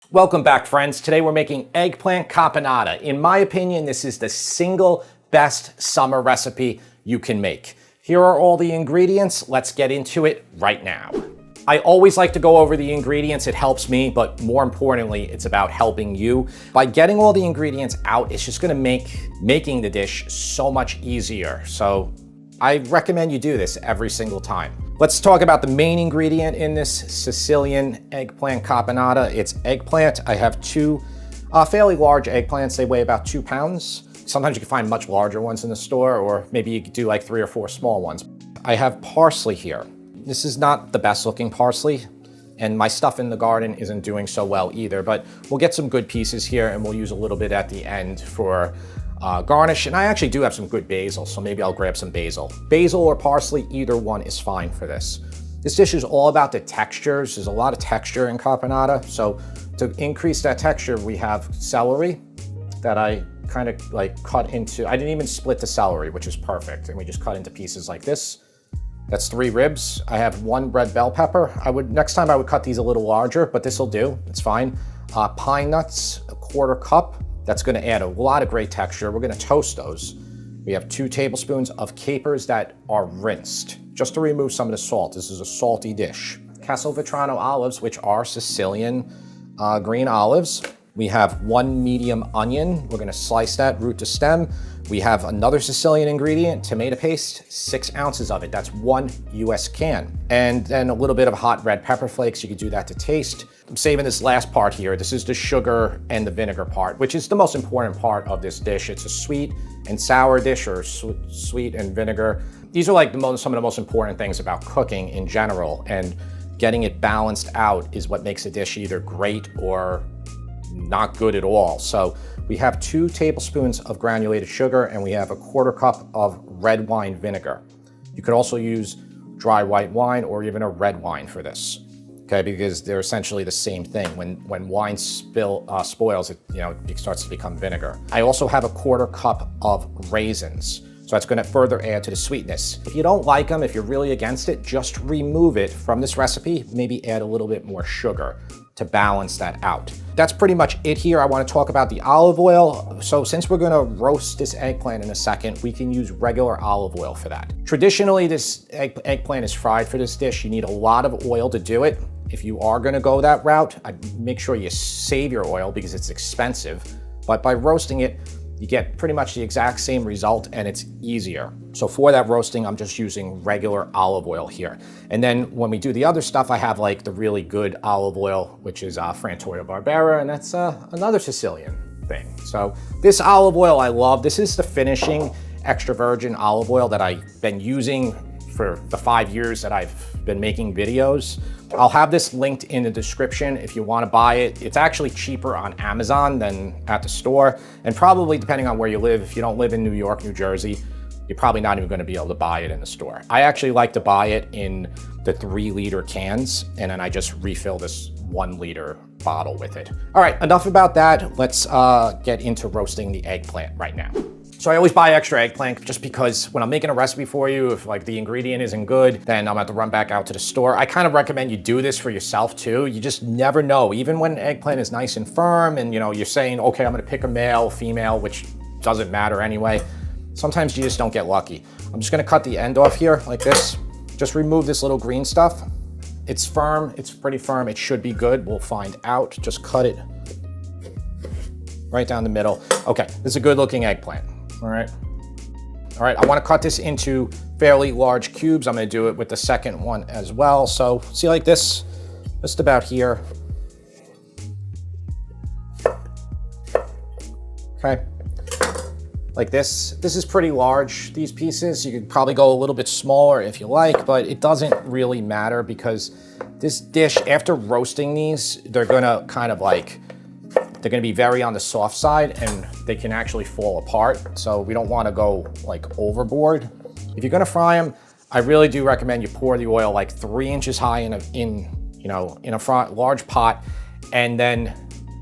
Welcome back, friends. Today we're making eggplant caponata. In my opinion, this is the single best summer recipe you can make. Here are all the ingredients. Let's get into it right now. I always like to go over the ingredients. It helps me, but more importantly, it's about helping you. By getting all the ingredients out, it's just gonna make making the dish so much easier. So I recommend you do this every single time. Let's talk about the main ingredient in this Sicilian eggplant caponata. It's eggplant. I have two fairly large eggplants. They weigh about 2 pounds. Sometimes you can find much larger ones in the store, or maybe you could do like 3 or 4 small ones. I have parsley here. This is not the best looking parsley, and my stuff in the garden isn't doing so well either, but we'll get some good pieces here and we'll use a little bit at the end for garnish. And I actually do have some good basil, so maybe I'll grab some basil. Basil or parsley, either one is fine for this. This dish is all about the textures. There's a lot of texture in caponata. So to increase that texture, we have celery that I kind of like cut into. I didn't even split the celery, which is perfect. And we just cut into pieces like this. That's 3 ribs. I have 1 red bell pepper. Next time I would cut these a little larger, but this will do, it's fine. Pine nuts, 1/4 cup. That's gonna add a lot of great texture. We're gonna toast those. We have 2 tablespoons of capers that are rinsed, just to remove some of the salt. This is a salty dish. Castelvetrano olives, which are Sicilian green olives. We have 1 medium onion. We're gonna slice that root to stem. We have another Sicilian ingredient, tomato paste, 6 ounces of it. That's 1 US can. And then a little bit of hot red pepper flakes. You could do that to taste. I'm saving this last part here. This is the sugar and the vinegar part, which is the most important part of this dish. It's a sweet and sour dish, or sweet and vinegar. These are like some of the most important things about cooking in general, and getting it balanced out is what makes a dish either great or not good at all. So we have 2 tablespoons of granulated sugar, and we have a 1/4 cup of red wine vinegar. You could also use dry white wine or even a red wine for this, okay? Because they're essentially the same thing. When wine spoils, it starts to become vinegar. I also have a 1/4 cup of raisins. So that's gonna further add to the sweetness. If you don't like them, if you're really against it, just remove it from this recipe. Maybe add a little bit more sugar to balance that out. That's pretty much it here. I wanna talk about the olive oil. So since we're gonna roast this eggplant in a second, we can use regular olive oil for that. Traditionally, this eggplant is fried for this dish. You need a lot of oil to do it. If you are gonna go that route, I'd make sure you save your oil because it's expensive. But by roasting it, you get pretty much the exact same result, and it's easier. So for that roasting, I'm just using regular olive oil here. And then when we do the other stuff, I have like the really good olive oil, which is Frantoio Barbera, and that's another Sicilian thing. So this olive oil I love. This is the finishing extra virgin olive oil that I've been using for the 5 years that I've been making videos. I'll have this linked in the description if you want to buy it. It's actually cheaper on Amazon than at the store, and probably depending on where you live, if you don't live in New York, New Jersey, you're probably not even going to be able to buy it in the store. I actually like to buy it in the 3-liter cans, and then I just refill this 1-liter bottle with it. All right, enough about that. Let's get into roasting the eggplant right now. So I always buy extra eggplant just because when I'm making a recipe for you, if like the ingredient isn't good, then I'm gonna have to run back out to the store. I kind of recommend you do this for yourself too. You just never know. Even when eggplant is nice and firm and you're saying, okay, I'm gonna pick a male, female, which doesn't matter anyway. Sometimes you just don't get lucky. I'm just gonna cut the end off here like this. Just remove this little green stuff. It's firm, it's pretty firm. It should be good, we'll find out. Just cut it right down the middle. Okay, this is a good looking eggplant. All right, I want to cut this into fairly large cubes. I'm going to do it with the second one as well. So see, like this, just about here. Okay, like this. This is pretty large, these pieces. You could probably go a little bit smaller if you like, but it doesn't really matter because this dish, after roasting these, they're gonna kind of like, they're gonna be very on the soft side and they can actually fall apart. So we don't wanna go like overboard. If you're gonna fry them, I really do recommend you pour the oil like 3 inches high in a large pot, and then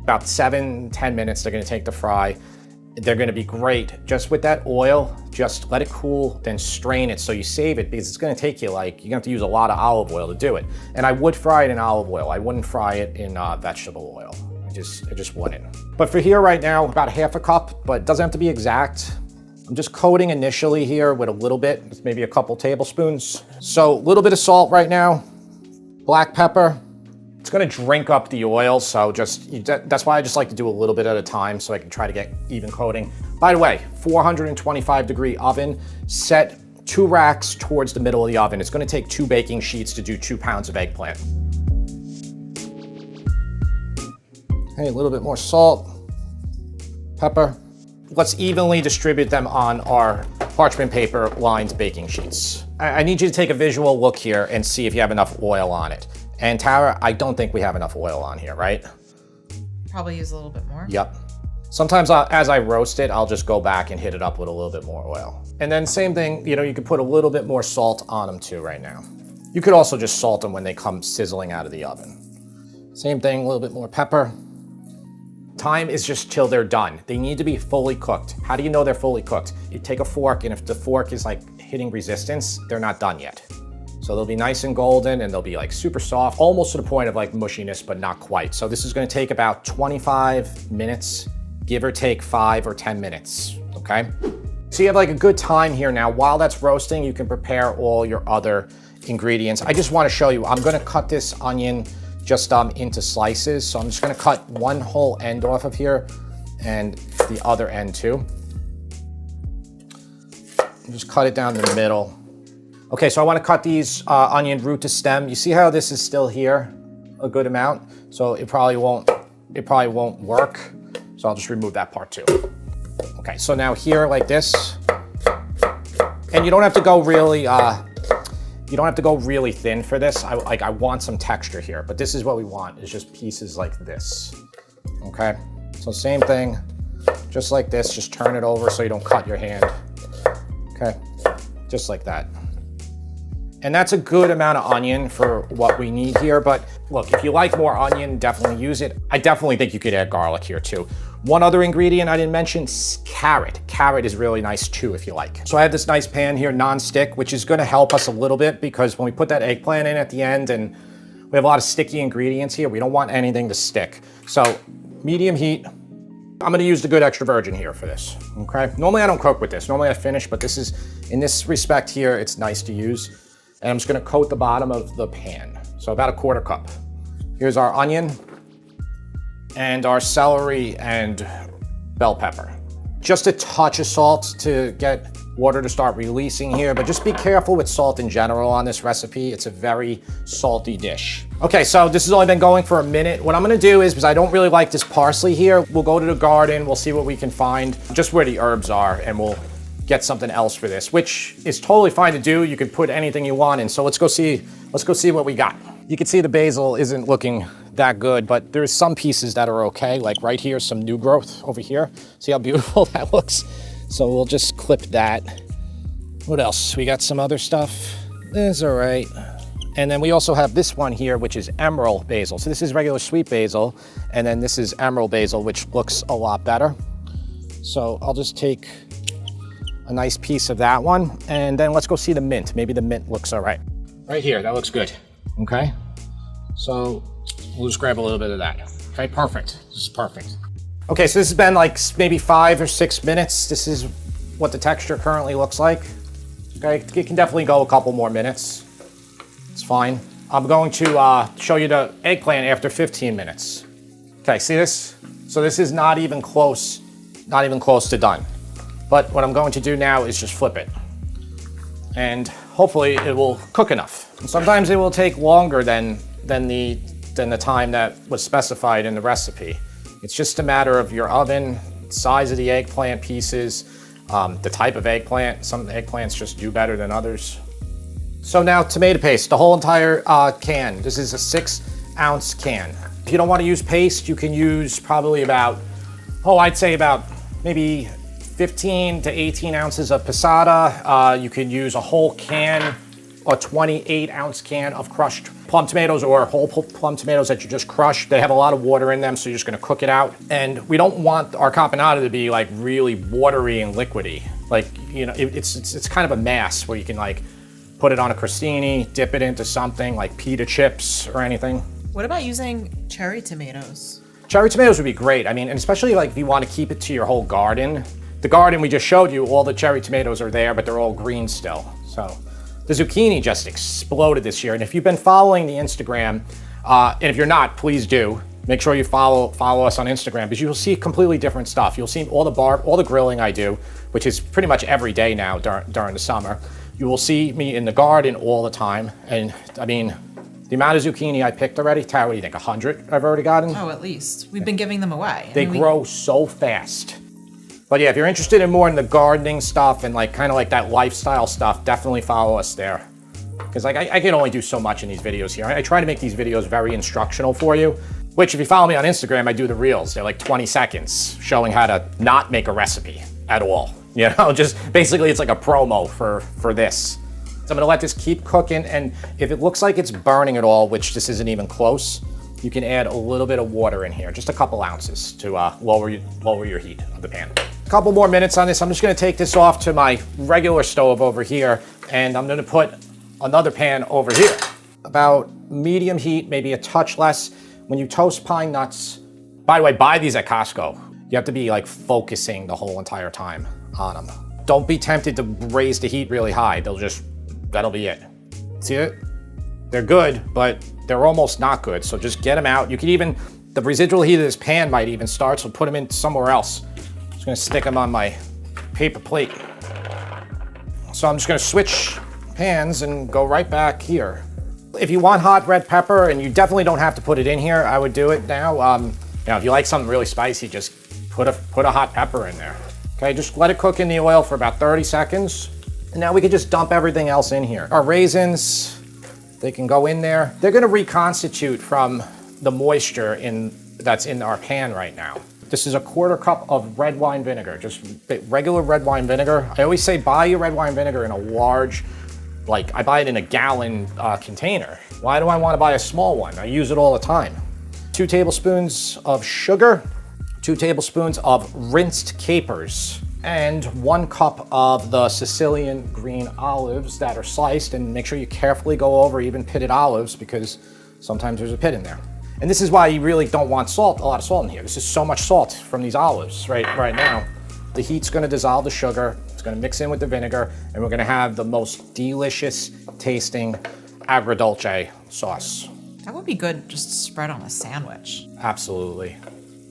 about 7-10 minutes they're gonna take to fry. They're gonna be great. Just with that oil, just let it cool, then strain it so you save it, because it's gonna take you you're gonna have to use a lot of olive oil to do it. And I would fry it in olive oil. I wouldn't fry it in vegetable oil. It just wouldn't. But for here right now, about half a cup, but it doesn't have to be exact. I'm just coating initially here with a little bit, maybe a couple tablespoons. So a little bit of salt right now, black pepper. It's gonna drink up the oil, so that's why I just like to do a little bit at a time so I can try to get even coating. By the way, 425-degree oven, set 2 racks towards the middle of the oven. It's gonna take 2 baking sheets to do 2 pounds of eggplant. Okay, a little bit more salt, pepper. Let's evenly distribute them on our parchment paper lined baking sheets. I need you to take a visual look here and see if you have enough oil on it. And Tara, I don't think we have enough oil on here, right? Probably use a little bit more. Yep. Sometimes as I roast it, I'll just go back and hit it up with a little bit more oil. And then same thing, you could put a little bit more salt on them too right now. You could also just salt them when they come sizzling out of the oven. Same thing, a little bit more pepper. Time is just till they're done. They need to be fully cooked. How do you know they're fully cooked? You take a fork, and if the fork is like hitting resistance, they're not done yet. So they'll be nice and golden, and they'll be like super soft, almost to the point of like mushiness, but not quite. So this is gonna take about 25 minutes, give or take 5 or 10 minutes, okay? So you have like a good time here now. While that's roasting, you can prepare all your other ingredients. I just wanna show you, I'm gonna cut this onion just into slices. So I'm just gonna cut one whole end off of here and the other end too. Just cut it down the middle. Okay, so I wanna cut these onion root to stem. You see how this is still here a good amount? So it probably won't work. So I'll just remove that part too. Okay, so now here like this, and you don't have to go really, thin for this. I want some texture here, but this is what we want, is just pieces like this, okay? So same thing, just like this, just turn it over so you don't cut your hand, okay? Just like that. And that's a good amount of onion for what we need here, but look, if you like more onion, definitely use it. I definitely think you could add garlic here too. One other ingredient I didn't mention, carrot. Carrot is really nice too if you like. So I have this nice pan here, non-stick, which is gonna help us a little bit because when we put that eggplant in at the end and we have a lot of sticky ingredients here, we don't want anything to stick. So medium heat. I'm gonna use the good extra virgin here for this, okay? Normally I don't cook with this, normally I finish, but this is, in this respect here, it's nice to use. And I'm just gonna coat the bottom of the pan. So about a 1/4 cup. Here's our onion and our celery and bell pepper. Just a touch of salt to get water to start releasing here, but just be careful with salt in general on this recipe. It's a very salty dish. Okay, so this has only been going for a minute. What I'm gonna do is, because I don't really like this parsley here, we'll go to the garden, we'll see what we can find, just where the herbs are, and we'll get something else for this, which is totally fine to do. You can put anything you want in. So let's go see what we got. You can see the basil isn't looking that good, but there's some pieces that are okay. Like right here, some new growth over here. See how beautiful that looks? So we'll just clip that. What else? We got some other stuff. It's all right. And then we also have this one here, which is emerald basil. So this is regular sweet basil, and then this is emerald basil, which looks a lot better. So I'll just take a nice piece of that one, and then let's go see the mint. Maybe the mint looks all right. Right here, that looks good, okay? So we'll just grab a little bit of that. Okay, perfect, this is perfect. Okay, so this has been like maybe 5 or 6 minutes. This is what the texture currently looks like. Okay, it can definitely go a couple more minutes. It's fine. I'm going to show you the eggplant after 15 minutes. Okay, see this? So this is not even close to done. But what I'm going to do now is just flip it. And hopefully it will cook enough. And sometimes it will take longer than the time that was specified in the recipe. It's just a matter of your oven, size of the eggplant pieces, the type of eggplant. Some eggplants just do better than others. So now tomato paste, the whole entire can. This is a 6-ounce can. If you don't want to use paste, you can use probably about, I'd say about maybe 15 to 18 ounces of passata. You could use a whole can, a 28-ounce can of crushed plum tomatoes or whole plum tomatoes that you just crushed. They have a lot of water in them, so you're just gonna cook it out. And we don't want our caponata to be like really watery and liquidy. Like, it's kind of a mass where you can like put it on a crostini, dip it into something like pita chips or anything. What about using cherry tomatoes? Cherry tomatoes would be great. I mean, and especially like if you want to keep it to your whole garden. The garden we just showed you, all the cherry tomatoes are there, but they're all green still. So the zucchini just exploded this year. And if you've been following the Instagram, and if you're not, please do. Make sure you follow us on Instagram, because you'll see completely different stuff. You'll see all the grilling I do, which is pretty much every day now during the summer. You will see me in the garden all the time. And I mean, the amount of zucchini I picked already, Tara, what do you think, 100 I've already gotten? Oh, at least. We've been giving them away. They grow so fast. But yeah, if you're interested in more in the gardening stuff and like kind of like that lifestyle stuff, definitely follow us there. Because like I can only do so much in these videos here. I try to make these videos very instructional for you, which if you follow me on Instagram, I do the reels. They're like 20 seconds showing how to not make a recipe at all. You know, just basically it's like a promo for this. So I'm gonna let this keep cooking, and if it looks like it's burning at all, which this isn't even close, you can add a little bit of water in here, just a couple ounces to lower your heat of the pan. A couple more minutes on this. I'm just gonna take this off to my regular stove over here, and I'm gonna put another pan over here. About medium heat, maybe a touch less. When you toast pine nuts, by the way, buy these at Costco. You have to be like focusing the whole entire time on them. Don't be tempted to raise the heat really high. That'll be it. See it? They're good, but they're almost not good. So just get them out. You can even, the residual heat of this pan might even start, so put them in somewhere else. I'm just gonna stick them on my paper plate. So I'm just gonna switch pans and go right back here. If you want hot red pepper, and you definitely don't have to put it in here, I would do it now. If you like something really spicy, just put a hot pepper in there. Okay, just let it cook in the oil for about 30 seconds. And now we can just dump everything else in here. Our raisins, they can go in there. They're gonna reconstitute from the moisture that's in our pan right now. This is a 1/4 cup of red wine vinegar, just regular red wine vinegar. I always say buy your red wine vinegar in a large, like I buy it in a gallon container. Why do I wanna buy a small one? I use it all the time. 2 tablespoons of sugar, 2 tablespoons of rinsed capers, and 1 cup of the Sicilian green olives that are sliced, and make sure you carefully go over even pitted olives, because sometimes there's a pit in there. And this is why you really don't want salt, a lot of salt in here. This is so much salt from these olives right now. The heat's gonna dissolve the sugar, it's gonna mix in with the vinegar, and we're gonna have the most delicious tasting agrodolce sauce. That would be good just to spread on a sandwich. Absolutely.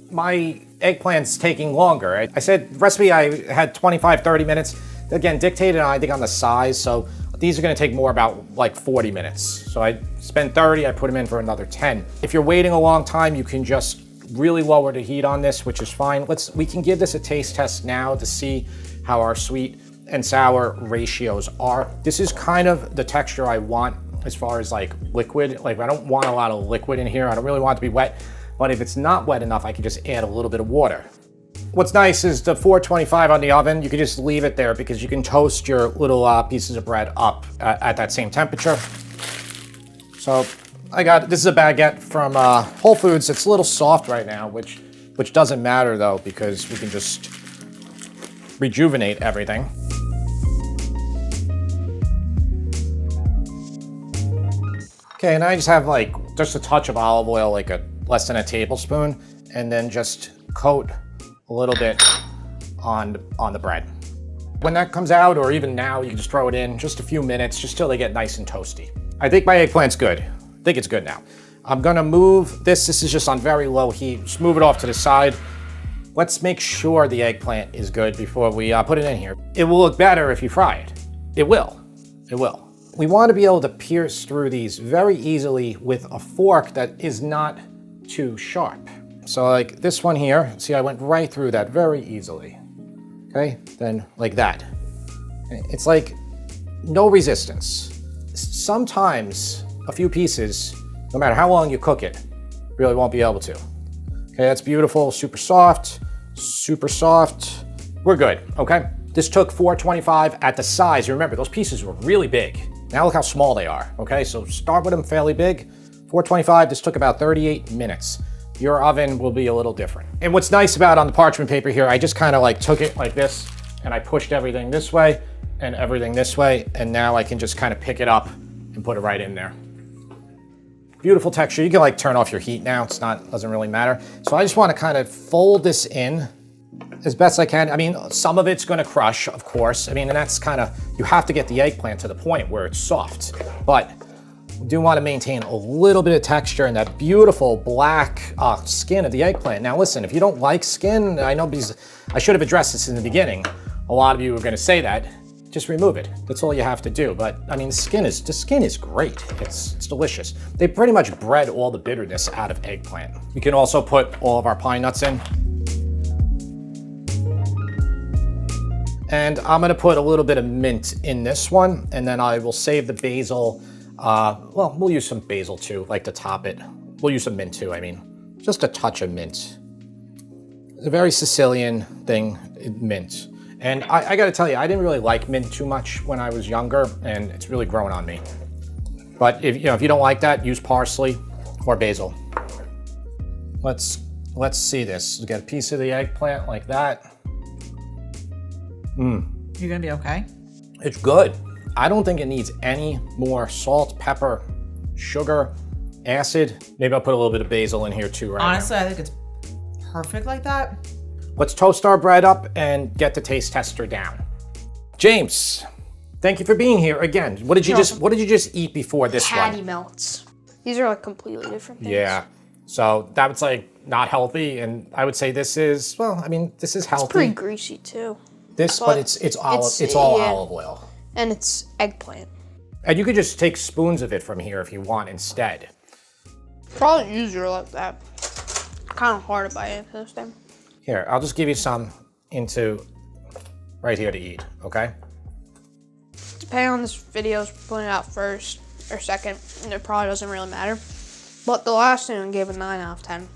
My eggplant's taking longer. I said recipe I had 25, 30 minutes. Again, dictated I think on the size, so these are gonna take more about like 40 minutes. So I spent 30, I put them in for another 10. If you're waiting a long time, you can just really lower the heat on this, which is fine. We can give this a taste test now to see how our sweet and sour ratios are. This is kind of the texture I want as far as like liquid. Like I don't want a lot of liquid in here. I don't really want it to be wet. But if it's not wet enough, I can just add a little bit of water. What's nice is the 425 on the oven, you can just leave it there because you can toast your little pieces of bread up at that same temperature. So this is a baguette from Whole Foods. It's a little soft right now, which doesn't matter though, because we can just rejuvenate everything. Okay, and I just have like just a touch of olive oil, like less than a tablespoon, and then just coat a little bit on the bread. When that comes out, or even now, you can just throw it in just a few minutes, just till they get nice and toasty. I think my eggplant's good. I think it's good now. I'm gonna move this. This is just on very low heat. Just move it off to the side. Let's make sure the eggplant is good before we put it in here. It will look better if you fry it. It will. It will. We want to be able to pierce through these very easily with a fork that is not too sharp. So like this one here, see I went right through that very easily. Okay, then like that. It's like no resistance. Sometimes a few pieces, no matter how long you cook it, really won't be able to. Okay, that's beautiful, super soft, super soft. We're good, okay? This took 425 at the size. Remember, those pieces were really big. Now look how small they are, okay? So start with them fairly big. 425, this took about 38 minutes. Your oven will be a little different. And what's nice about on the parchment paper here, I just kind of like took it like this and I pushed everything this way and everything this way. And now I can just kind of pick it up and put it right in there. Beautiful texture. You can like turn off your heat now. Doesn't really matter. So I just want to kind of fold this in as best I can. I mean, some of it's going to crush, of course. I mean, and that's kind of, you have to get the eggplant to the point where it's soft. But you do want to maintain a little bit of texture and that beautiful black skin of the eggplant. Now listen, if you don't like skin, I know because I should have addressed this in the beginning. A lot of you are going to say that. Just remove it. That's all you have to do. But I mean, the skin is great. It's delicious. They pretty much bred all the bitterness out of eggplant. We can also put all of our pine nuts in. And I'm gonna put a little bit of mint in this one, and then I will save the basil. Well, we'll use some basil too, like to top it. We'll use some mint too, I mean. Just a touch of mint. It's a very Sicilian thing, mint. And I gotta tell you, I didn't really like mint too much when I was younger, and it's really grown on me. But if you don't like that, use parsley or basil. Let's see this. We get a piece of the eggplant like that. You're gonna be okay? It's good. I don't think it needs any more salt, pepper, sugar, acid. Maybe I'll put a little bit of basil in here too right Honestly, I think it's perfect like that. Let's toast our bread up and get the taste tester down. James, thank you for being here again. What did you just eat before this Patty one? melts. These are like completely different things. Yeah. So that was like not healthy, and I would say this is, well, I mean, this is healthy. It's pretty greasy too. But it's all olive oil. And it's eggplant. And you could just take spoons of it from here if you want instead. Probably easier like that. Kind of hard to bite into this thing. Here, I'll just give you some into right here to eat, okay? Depending on this video's putting it out first or second, it probably doesn't really matter. But the last thing I gave a 9 out of 10.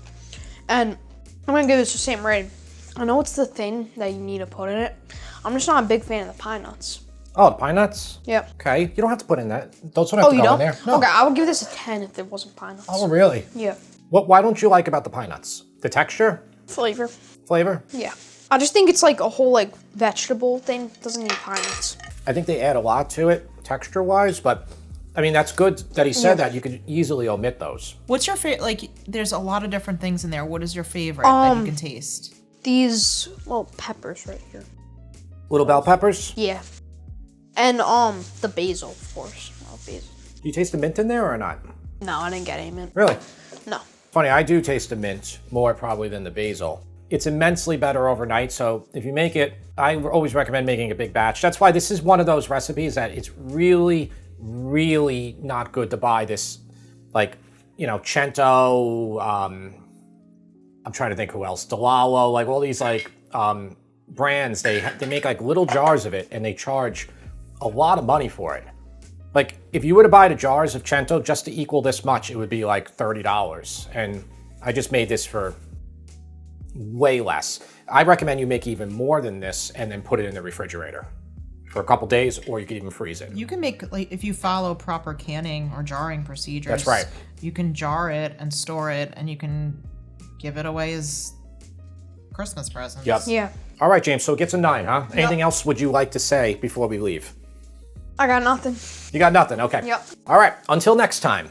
And I'm gonna give this the same rating. I know it's the thing that you need to put in it. I'm just not a big fan of the pine nuts. Oh, the pine nuts? Yep. Okay, you don't have to put in that. Those don't have to you go don't? in there. No. Okay, I would give this a 10 if it wasn't pine nuts. Oh, really? Yeah. Why don't you like about the pine nuts? The texture? Flavor. Flavor? Yeah. I just think it's like a whole like vegetable thing. Doesn't need pine nuts. I think they add a lot to it, texture-wise, but I mean, that's good that he said that. You could easily omit those. What's your favorite? Like, there's a lot of different things in there. What is your favorite that you can taste? These little peppers right here. Little bell peppers? Yeah. And the basil, of course. Oh, basil. Do you taste the mint in there or not? No, I didn't get any mint. Really? No. Funny, I do taste the mint more probably than the basil. It's immensely better overnight, so if you make it, I always recommend making a big batch. That's why this is one of those recipes that it's really, really not good to buy this, like, Cento, I'm trying to think who else, Delalo, like all these like brands, they make like little jars of it and they charge a lot of money for it. Like if you were to buy the jars of Cento just to equal this much, it would be like $30. And I just made this for way less. I recommend you make even more than this and then put it in the refrigerator for a couple days, or you could even freeze it. You can make, like, if you follow proper canning or jarring procedures. That's right. You can jar it and store it, and you can give it away as Christmas presents. Yep. Yeah. All right, James, so it gets a 9, huh? Anything else would you like to say before we leave? I got nothing. You got nothing, okay. Yep. All right, until next time.